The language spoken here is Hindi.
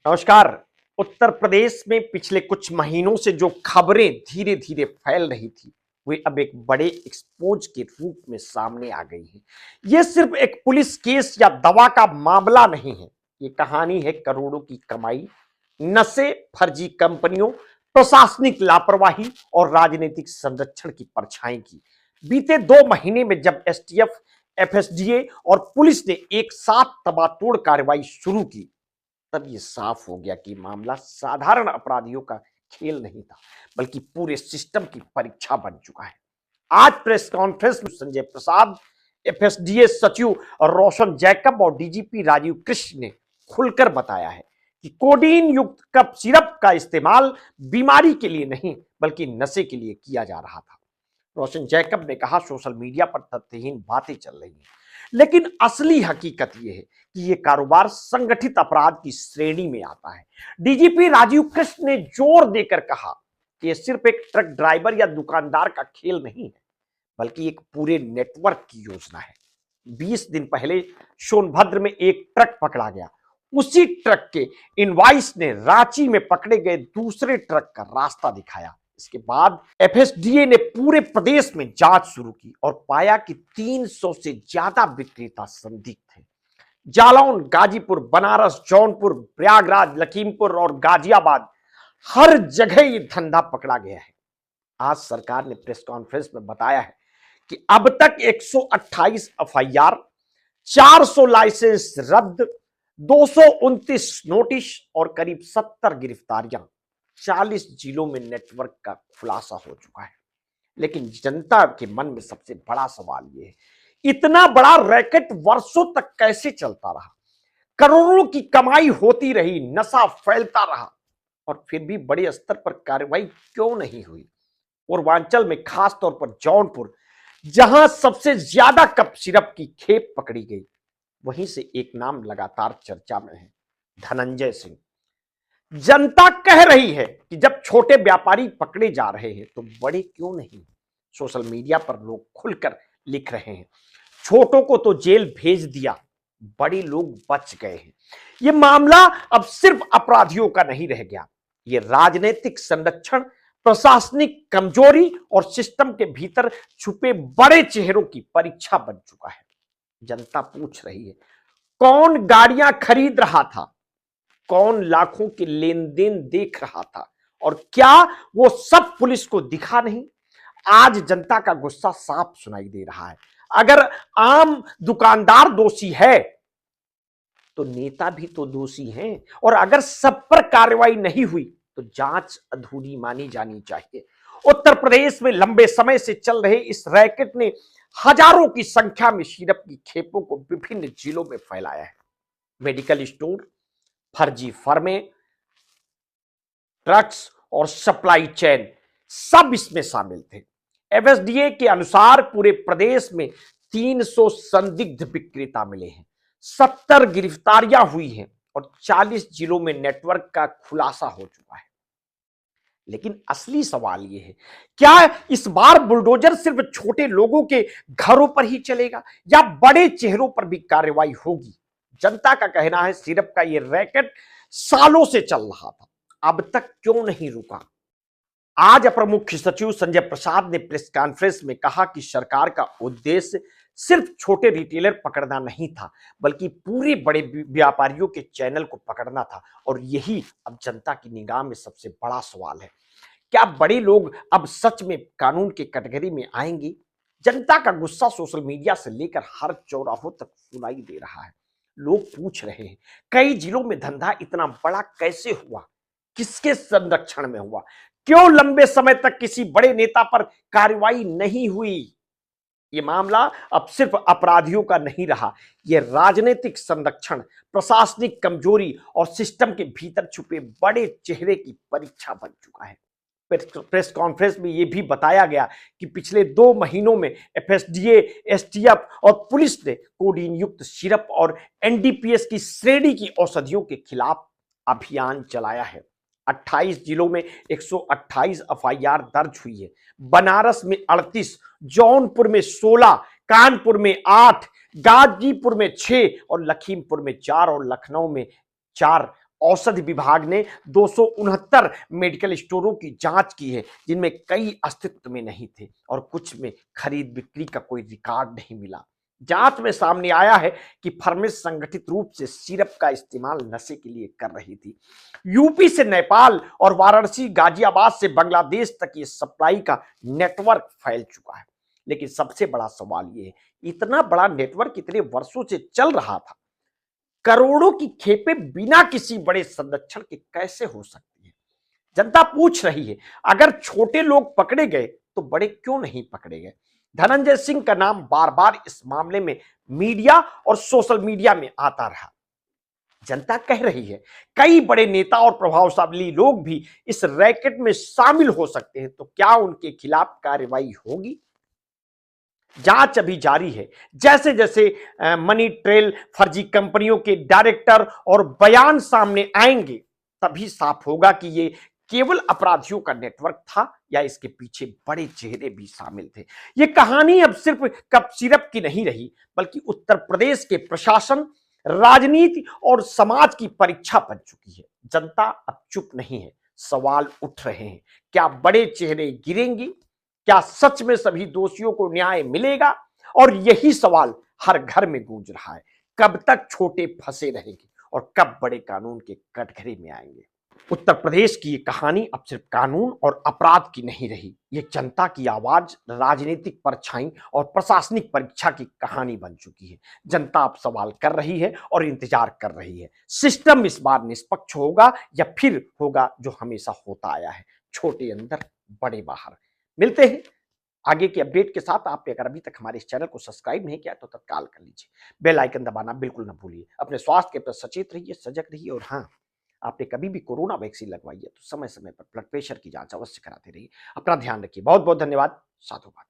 नमस्कार। उत्तर प्रदेश में पिछले कुछ महीनों से जो खबरें धीरे धीरे फैल रही थी वे अब एक बड़े एक्सपोज के रूप में सामने आ गई हैं। यह सिर्फ एक पुलिस केस या दवा का मामला नहीं है। ये कहानी है करोड़ों की कमाई, नशे, फर्जी कंपनियों, प्रशासनिक लापरवाही और राजनीतिक संरक्षण की परछाई की। बीते 2 महीने में जब एसटीएफ, एफएसडीए और पुलिस ने एक साथ तबातोड़ कार्रवाई शुरू की, तब ये साफ हो गया कि मामला साधारण अपराधियों का खेल नहीं था, बल्कि पूरे सिस्टम की परीक्षा बन चुका है। आज प्रेस कॉन्फ्रेंस में संजय प्रसाद, एफएसडीए सचिव और रोशन जैकब और डीजीपी राजीव कृष्ण ने खुलकर बताया है कि कोडीन युक्त कप सिरप का इस्तेमाल बीमारी के लिए नहीं बल्कि नशे के लिए किया जा रहा था। रोशन जैकब ने कहा, सोशल मीडिया पर तथ्यहीन बातें चल रही हैं, लेकिन असली हकीकत यह है कि यह कारोबार संगठित अपराध की श्रेणी में आता है। डीजीपी राजीव कृष्ण ने जोर देकर कहा कि यह सिर्फ एक ट्रक ड्राइवर या दुकानदार का खेल नहीं है, बल्कि एक पूरे नेटवर्क की योजना है। 20 दिन पहले सोनभद्र में एक ट्रक पकड़ा गया। उसी ट्रक के इनवॉइस ने रांची में पकड़े गए दूसरे ट्रक का रास्ता दिखाया। इसके बाद एफएसडीए ने पूरे प्रदेश में जांच शुरू की और पाया कि 300 से ज्यादा विक्रेता संदिग्ध थे। जालौन, गाजीपुर, बनारस, जौनपुर, प्रयागराज, लखीमपुर और गाजियाबाद, हर जगह ये धंधा पकड़ा गया है। आज सरकार ने प्रेस कॉन्फ्रेंस में बताया है कि अब तक 128 एफआईआर, 400 लाइसेंस रद्द, 229 नोटिस और करीब 70 गिरफ्तारियां, 40 जिलों में नेटवर्क का खुलासा हो चुका है। लेकिन जनता के मन में सबसे बड़ा सवाल यह है, इतना बड़ा रैकेट वर्षों तक कैसे चलता रहा? करोड़ों की कमाई होती रही, नशा फैलता रहा और फिर भी बड़े स्तर पर कार्रवाई क्यों नहीं हुई? पूर्वांचल में, खास तौर पर जौनपुर, जहां सबसे ज्यादा कप सिरप की खेप पकड़ी गई, वहीं से एक नाम लगातार चर्चा में है, धनंजय सिंह। जनता कह रही है कि जब छोटे व्यापारी पकड़े जा रहे हैं तो बड़े क्यों नहीं? सोशल मीडिया पर लोग खुलकर लिख रहे हैं, छोटों को तो जेल भेज दिया, बड़े लोग बच गए हैं। यह मामला अब सिर्फ अपराधियों का नहीं रह गया, यह राजनीतिक संरक्षण, प्रशासनिक कमजोरी और सिस्टम के भीतर छुपे बड़े चेहरों की परीक्षा बन चुका है। जनता पूछ रही है, कौन गाड़ियां खरीद रहा था, कौन लाखों के लेन देन देख रहा था, और क्या वो सब पुलिस को दिखा नहीं? आज जनता का गुस्सा साफ सुनाई दे रहा है। अगर आम दुकानदार दोषी है तो नेता भी तो दोषी हैं, और अगर सब पर कार्रवाई नहीं हुई तो जांच अधूरी मानी जानी चाहिए। उत्तर प्रदेश में लंबे समय से चल रहे इस रैकेट ने हजारों की संख्या में सिरप की खेपों को विभिन्न जिलों में फैलाया है। मेडिकल स्टोर, फर्जी फर्में, ट्रक्स और सप्लाई चेन सब इसमें शामिल थे। एफएसडीए के अनुसार पूरे प्रदेश में 300 संदिग्ध विक्रेता मिले हैं, 70 गिरफ्तारियां हुई हैं और 40 जिलों में नेटवर्क का खुलासा हो चुका है। लेकिन असली सवाल यह है, क्या इस बार बुलडोजर सिर्फ छोटे लोगों के घरों पर ही चलेगा या बड़े चेहरों पर भी कार्रवाई होगी? जनता का कहना है, सिरप का यह रैकेट सालों से चल रहा था, अब तक क्यों नहीं रुका? आज अपर मुख्य सचिव संजय प्रसाद ने प्रेस कॉन्फ्रेंस में कहा कि सरकार का उद्देश्य सिर्फ छोटे रिटेलर पकड़ना नहीं था, बल्कि पूरे बड़े व्यापारियों के चैनल को पकड़ना था। और यही अब जनता की निगाह में सबसे बड़ा सवाल है, क्या बड़े लोग अब सच में कानून के कटघरे में आएंगे? जनता का गुस्सा सोशल मीडिया से लेकर हर चौराहों तक सुनाई दे रहा है। लोग पूछ रहे हैं, कई जिलों में धंधा इतना बड़ा कैसे हुआ? किसके संरक्षण में हुआ? क्यों लंबे समय तक किसी बड़े नेता पर कार्रवाई नहीं हुई? यह मामला अब सिर्फ अपराधियों का नहीं रहा, यह राजनीतिक संरक्षण, प्रशासनिक कमजोरी और सिस्टम के भीतर छुपे बड़े चेहरे की परीक्षा बन चुका है। प्रेस कॉन्फ्रेंस में यह भी बताया गया कि पिछले 2 महीनों में एफएसडीए, एसटीएफ और पुलिस ने कोडीन युक्त सिरप और एनडीपीएस की श्रेणी की औषधियों के खिलाफ अभियान चलाया है। 28 जिलों में 128 एफआईआर दर्ज हुई है। बनारस में 38, जौनपुर में 16, कानपुर में 8, गाजीपुर में 6 और लखीमपुर में 4 और लखनऊ में 4 औषधि विभाग ने 269 मेडिकल स्टोरों की जांच की है, जिनमें कई अस्तित्व में नहीं थे और कुछ में खरीद बिक्री का कोई रिकॉर्ड नहीं मिला। जांच में सामने आया है कि फर्मेस संगठित रूप से सिरप का इस्तेमाल नशे के लिए कर रही थी। यूपी से नेपाल और वाराणसी, गाजियाबाद से बांग्लादेश तक ये सप्लाई का नेटवर्क फैल चुका है। लेकिन सबसे बड़ा सवाल ये है, इतना बड़ा नेटवर्क इतने वर्षों से चल रहा था, करोड़ों की खेपें बिना किसी बड़े संरक्षण के कैसे हो सकती है? जनता पूछ रही है, अगर छोटे लोग पकड़े गए तो बड़े क्यों नहीं पकड़े गए? धनंजय सिंह का नाम बार बार इस मामले में मीडिया और सोशल मीडिया में आता रहा। जनता कह रही है, कई बड़े नेता और प्रभावशाली लोग भी इस रैकेट में शामिल हो सकते हैं, तो क्या उनके खिलाफ कार्रवाई होगी? जांच अभी जारी है। जैसे जैसे मनी ट्रेल फर्जी कंपनियों के डायरेक्टर और बयान सामने आएंगे, तभी साफ होगा कि ये केवल अपराधियों का नेटवर्क था या इसके पीछे बड़े चेहरे भी शामिल थे। ये कहानी अब सिर्फ कप सिरप की नहीं रही, बल्कि उत्तर प्रदेश के प्रशासन, राजनीति और समाज की परीक्षा बन चुकी है। जनता अब चुप नहीं है, सवाल उठ रहे हैं। क्या बड़े चेहरे गिरेंगे? क्या सच में सभी दोषियों को न्याय मिलेगा? और यही सवाल हर घर में गूंज रहा है। कब तक छोटे फंसे रहेंगे और कब बड़े कानून के कटघरे में आएंगे? उत्तर प्रदेश की ये कहानी अब सिर्फ कानून और अपराध की नहीं रही, ये जनता की आवाज, राजनीतिक परछाई और प्रशासनिक परीक्षा की कहानी बन चुकी है। जनता अब सवाल कर रही है और इंतजार कर रही है, सिस्टम इस बार निष्पक्ष होगा या फिर होगा जो हमेशा होता आया है, छोटे अंदर बड़े बाहर। मिलते हैं आगे की अपडेट के साथ। आपने अगर अभी तक हमारे इस चैनल को सब्सक्राइब नहीं किया तो तत्काल कर लीजिए, बेल आइकन दबाना बिल्कुल ना भूलिए। अपने स्वास्थ्य के प्रति सचेत रहिए, सजग रहिए और हाँ, आपने कभी भी कोरोना वैक्सीन लगवाई है तो समय समय पर ब्लड प्रेशर की जांच अवश्य कराते रहिए। अपना ध्यान रखिए। बहुत बहुत धन्यवाद। साधुवाद।